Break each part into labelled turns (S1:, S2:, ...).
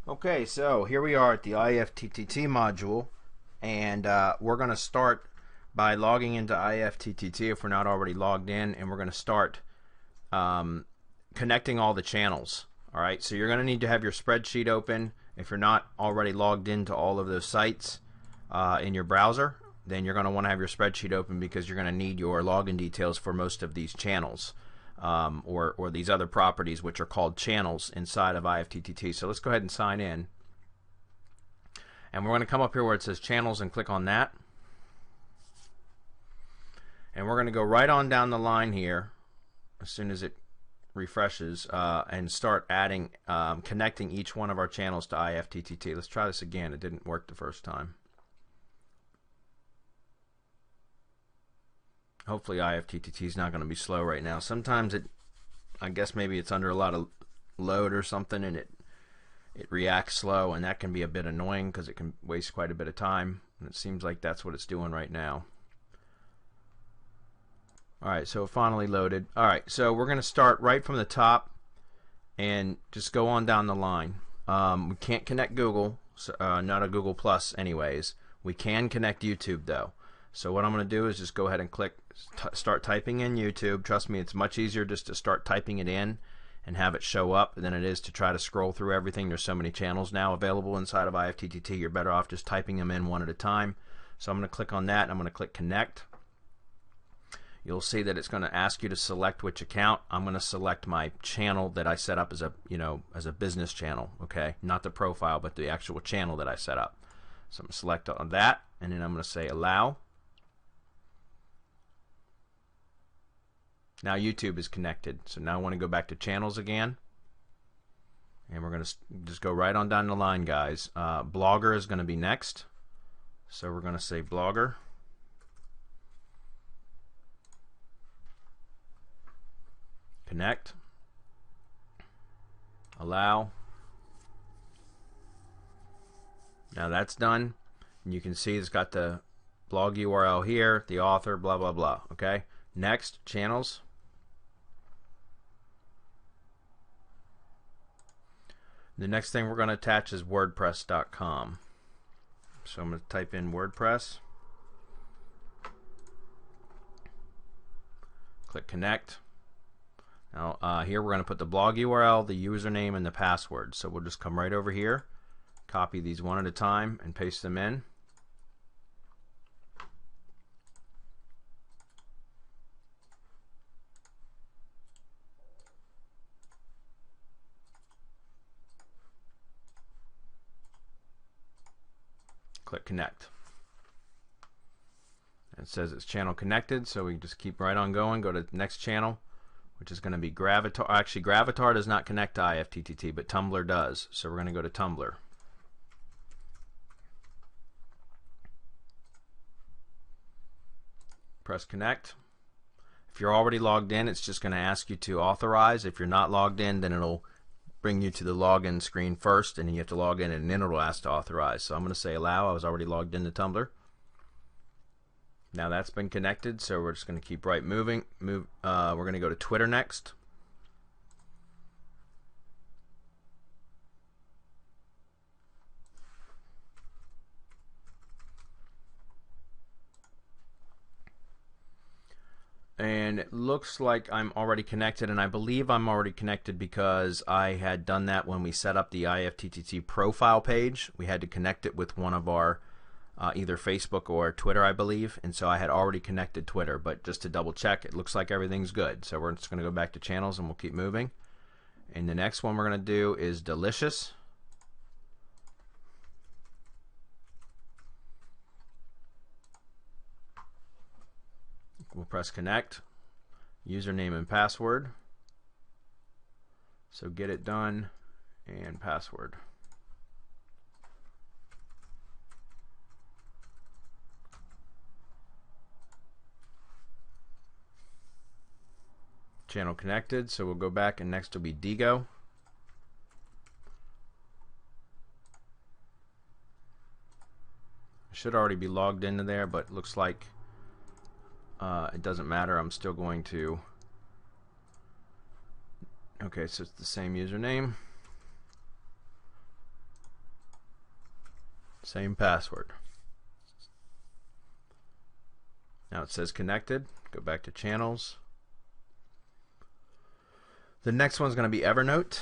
S1: Okay, so here we are at the IFTTT module, and we're going to start by logging into IFTTT if we're not already logged in, and we're going to start connecting all the channels. All right, so you're going to need to have your spreadsheet open. If you're not already logged into all of those sites in your browser, then you're going to want to have your spreadsheet open because you're going to need your login details for most of these channels. Or these other properties which are called channels inside of IFTTT. So let's go ahead and sign in. And we're going to come up here where it says channels and click on that. And we're going to go right on down the line here as soon as it refreshes and start adding, connecting each one of our channels to IFTTT. Let's try this again. It didn't work the first time. Hopefully IFTTT is not going to be slow right now. Sometimes I guess maybe it's under a lot of load or something, and it reacts slow, and that can be a bit annoying because it can waste quite a bit of time. And it seems like that's what it's doing right now. Alright, so it finally loaded. Alright, so we're going to start right from the top and just go on down the line. We can't connect Google, not a Google Plus anyways. We can connect YouTube though. So what I'm going to do is just go ahead and click start typing in YouTube. Trust me, it's much easier just to start typing it in and have it show up than it is to try to scroll through everything. There's so many channels now available inside of IFTTT. You're better off just typing them in one at a time. So I'm going to click on that and I'm going to click connect. You'll see that it's going to ask you to select which account. I'm going to select my channel that I set up as a, as a business channel, okay? Not the profile, but the actual channel that I set up. So I'm going to select on that, and then I'm going to say allow. Now YouTube is connected. So now I want to go back to channels again. And we're going to just go right on down the line, guys. Blogger is going to be next. So we're going to say Blogger. Connect. Allow. Now that's done. And you can see it's got the blog URL here, the author, blah, blah, blah. Okay? Next, channels. The next thing we're going to attach is WordPress.com. So I'm going to type in WordPress. Click connect. Now here we're going to put the blog URL, the username, and the password. So we'll just come right over here, copy these one at a time, and paste them in. Click connect. It says it's channel connected, so we just keep right on going. Go to the next channel, which is going to be Gravatar. Actually, Gravatar does not connect to IFTTT, but Tumblr does. So we're going to go to Tumblr. Press connect. If you're already logged in, it's just going to ask you to authorize. If you're not logged in, then it'll bring you to the login screen first, and you have to log in, and then it'll ask to authorize. So I'm going to say allow. I was already logged into Tumblr. Now that's been connected, so we're just going to keep right moving. We're going to go to Twitter next. And it looks like I'm already connected, and I believe I'm already connected because I had done that when we set up the IFTTT profile page. We had to connect it with one of our either Facebook or Twitter, I believe, and so I had already connected Twitter, but just to double check, it looks like everything's good. So we're just going to go back to channels and we'll keep moving. And the next one we're going to do is Delicious. We'll press connect, username and password. So get it done and password. Channel connected, so we'll go back, and next will be Digo. I should already be logged into there, but it looks like it doesn't matter. I'm still going to Okay, so it's the same username. Same password. Now it says connected. Go back to channels. The next one's going to be Evernote.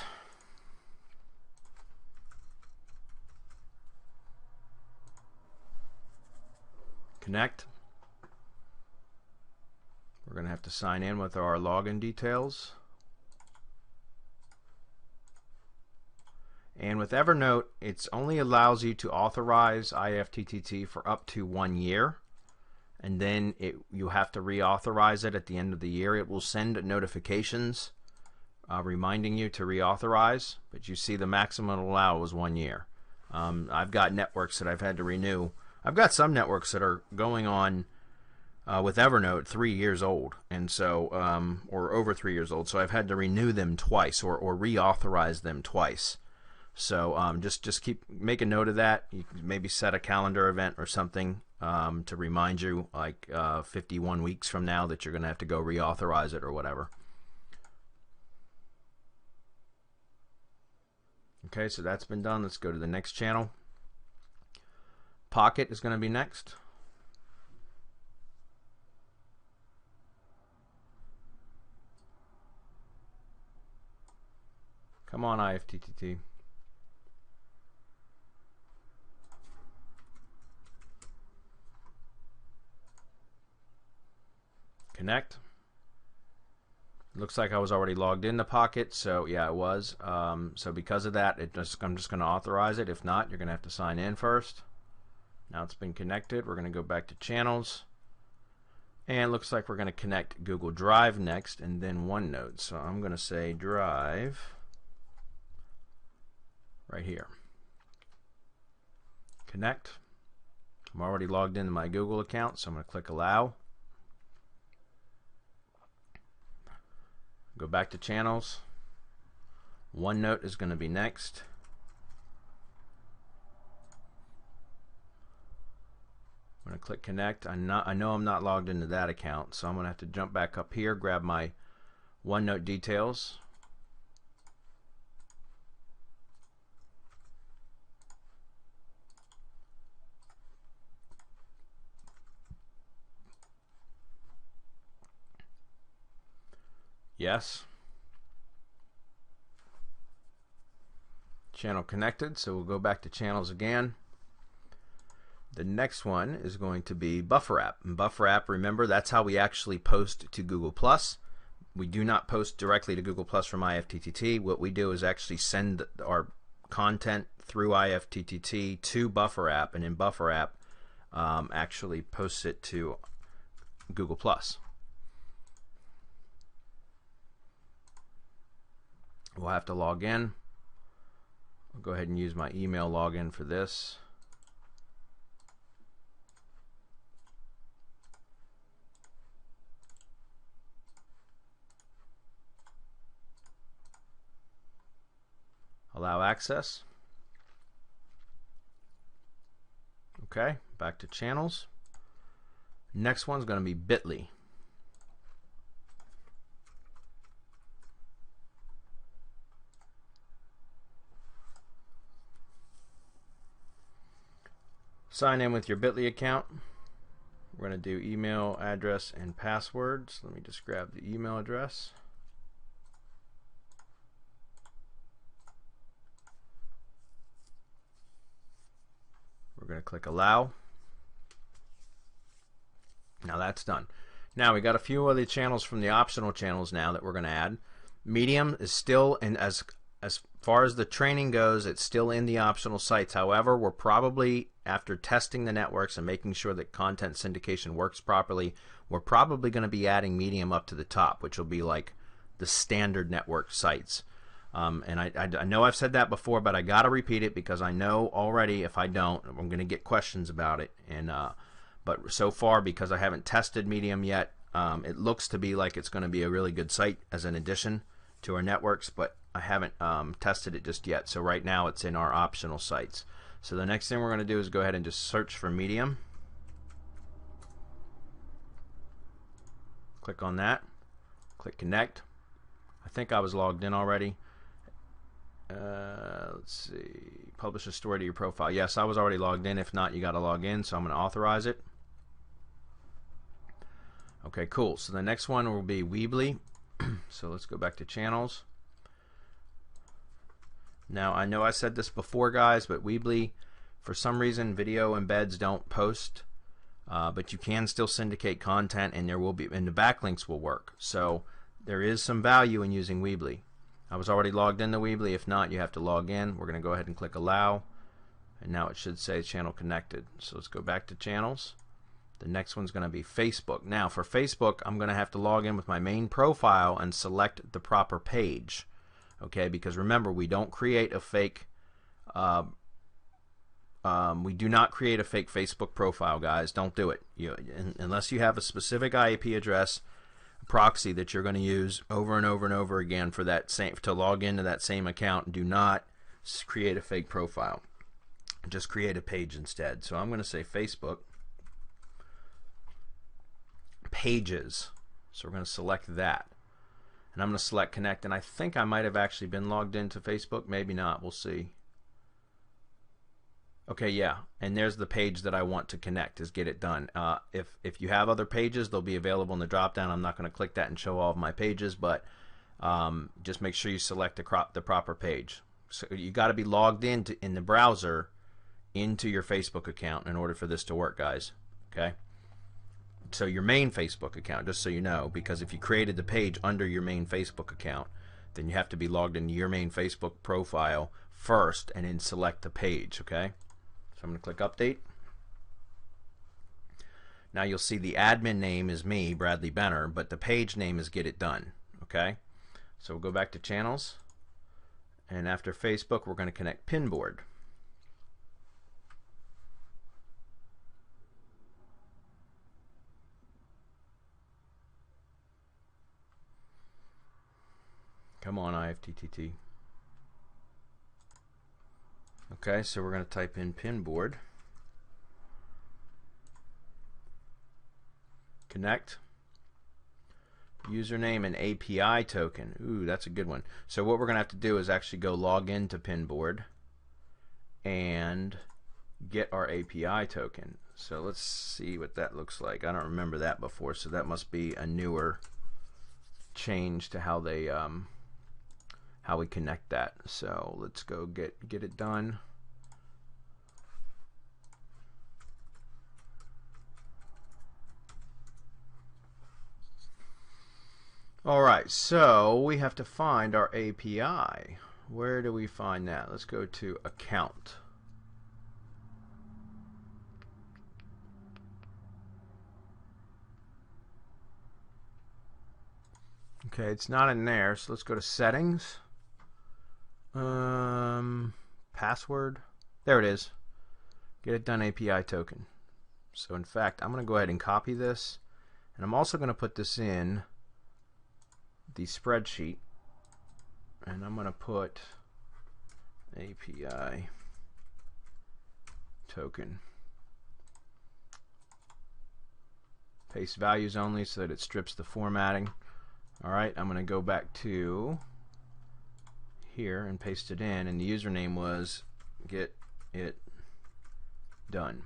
S1: Connect. We're going to have to sign in with our login details. And with Evernote, it only allows you to authorize IFTTT for up to 1 year. And then you have to reauthorize it at the end of the year. It will send notifications reminding you to reauthorize, but you see the maximum allow was 1 year. I've got networks that I've had to renew. I've got some networks that are going on with Evernote 3 years old, and so or over 3 years old. So I've had to renew them twice or reauthorize them twice. So just make a note of that. You can maybe set a calendar event or something to remind you, like 51 weeks from now, that you're going to have to go reauthorize it or whatever. Okay, so that's been done. Let's go to the next channel. Pocket is going to be next. Come on, IFTTT. Connect. Looks like I was already logged into Pocket, so yeah, it was. So because of that, I'm just going to authorize it. If not, you're going to have to sign in first. Now it's been connected. We're going to go back to channels. And it looks like we're going to connect Google Drive next, and then OneNote. So I'm going to say Drive right here. Connect. I'm already logged into my Google account, so I'm going to click Allow. Go back to channels. OneNote is going to be next. I'm going to click connect. I know I'm not logged into that account, so I'm going to have to jump back up here, grab my OneNote details. Yes. Channel connected, so we'll go back to channels again. The next one is going to be Buffer App. And Buffer App, remember, that's how we actually post to Google+. We do not post directly to Google+ from IFTTT. What we do is actually send our content through IFTTT to Buffer App, and in Buffer App actually posts it to Google+. We'll have to log in. I'll go ahead and use my email login for this. Allow access. Okay, back to channels. Next one's going to be Bitly. Sign in with your Bitly account. We're going to do email address and passwords. Let me just grab the email address. We're going to click allow. Now that's done. Now we got a few other channels from the optional channels now that we're going to add. Medium is still, and as far as the training goes, it's still in the optional sites. However, we're probably, after testing the networks and making sure that content syndication works properly, we're probably going to be adding Medium up to the top, which will be like the standard network sites. And I know I've said that before, but I got to repeat it because I know already if I don't, I'm going to get questions about it. And but so far, because I haven't tested Medium yet, it looks to be like it's going to be a really good site as an addition to our networks, but I haven't tested it just yet. So right now it's in our optional sites. So the next thing we're going to do is go ahead and just search for Medium. Click on that. Click connect. I think I was logged in already. Let's see. publish a story to your profile. Yes, I was already logged in. If not, you got to log in, so I'm going to authorize it. Okay, cool. So the next one will be Weebly. So let's go back to channels. Now, I know I said this before, guys, but Weebly, for some reason, video embeds don't post, but you can still syndicate content, and there will be, and the backlinks will work. So there is some value in using Weebly. I was already logged into Weebly. If not, you have to log in. We're going to go ahead and click Allow, and now it should say Channel Connected. So let's go back to Channels. The next one's going to be Facebook. Now, for Facebook, I'm going to have to log in with my main profile and select the proper page. Okay, because remember, we don't create a fake we do not create a fake Facebook profile, guys. Don't do it. Unless you have a specific IP address proxy that you're going to use over and over and over again for that same, to log into that same account. Do not create a fake profile. Just create a page instead. So I'm going to say Facebook Pages. So we're going to select that. And I'm going to select Connect. And I think I might have actually been logged into Facebook. Maybe not. We'll see. Okay, yeah, and there's the page that I want to connect, is Get It Done. If you have other pages, they'll be available in the drop-down. I'm not going to click that and show all of my pages, but just make sure you select the proper page. So you got to be logged in the browser into your Facebook account in order for this to work, guys. Okay? So your main Facebook account, just so you know, because if you created the page under your main Facebook account, then you have to be logged into your main Facebook profile first and then select the page, okay? So I'm going to click Update. Now you'll see the admin name is me, Bradley Benner, but the page name is Get It Done. Okay? So we'll go back to Channels. And after Facebook, we're going to connect Pinboard. Come on, IFTTT. Okay, so we're going to type in Pinboard. Connect. Username and API token. Ooh, that's a good one. So what we're going to have to do is actually go log into Pinboard and get our API token. So let's see what that looks like. I don't remember that before, so that must be a newer change to how they how we connect that. So let's go get it done. Alright, so we have to find our API. Where do we find that? Let's go to Account. Okay, it's not in there, so let's go to Settings. Password. There it is. Get It Done API token. So in fact, I'm going to go ahead and copy this, and I'm also going to put this in the spreadsheet, and I'm going to put API token. Paste values only so that it strips the formatting. Alright, I'm going to go back to here and paste it in, and the username was Get It Done.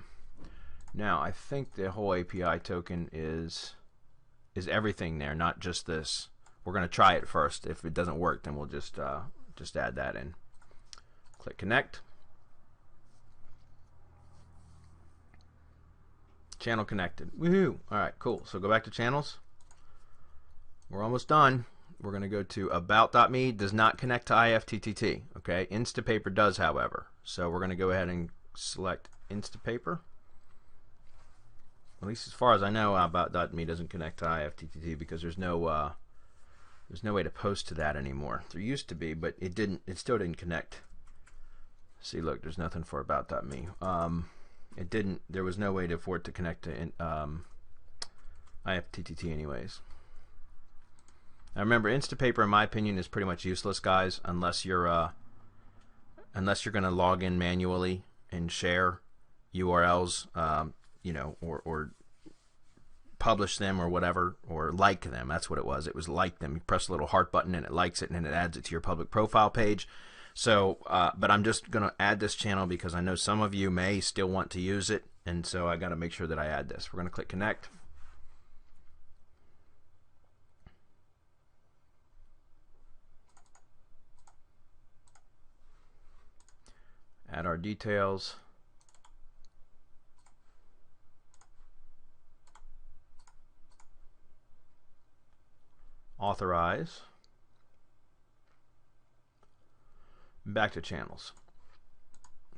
S1: Now I think the whole API token is everything there, not just this. We're going to try it first. If it doesn't work, then we'll just add that in. Click Connect. Channel connected. Woohoo! Alright, cool. So go back to Channels. We're almost done. We're going to go to About.me. Does not connect to IFTTT. Okay, Instapaper does, however. So we're going to go ahead and select Instapaper. At least as far as I know, About.me doesn't connect to IFTTT because there's no way to post to that anymore. There used to be, but it didn't. It still didn't connect. See, look, there's nothing for About.me. It didn't. There was no way for it to connect to IFTTT anyways. Now remember, Instapaper, in my opinion, is pretty much useless, guys, unless you're going to log in manually and share URLs, you know, or publish them or whatever, or like them. That's what it was. It was like them. You press the little heart button and it likes it, and then it adds it to your public profile page. So, but I'm just going to add this channel because I know some of you may still want to use it, and so I got to make sure that I add this. We're going to click connect. Add our details. Authorize. Back to channels.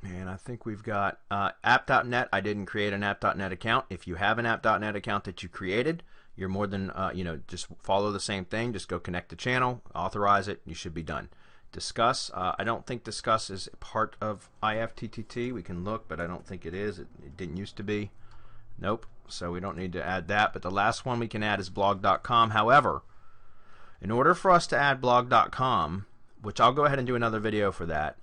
S1: And I think we've got app.net. I didn't create an app.net account. If you have an app.net account that you created, you're more than, just follow the same thing. Just go connect the channel, authorize it, you should be done. Discuss. I don't think Discuss is part of IFTTT. We can look, but I don't think it is. It didn't used to be. Nope. So we don't need to add that. But the last one we can add is blog.com. However, in order for us to add blog.com, which I'll go ahead and do another video for that,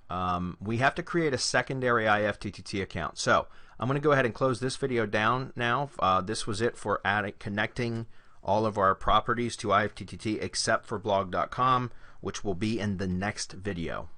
S1: we have to create a secondary IFTTT account. So I'm going to go ahead and close this video down now. This was it for connecting all of our properties to IFTTT except for blog.com, which will be in the next video.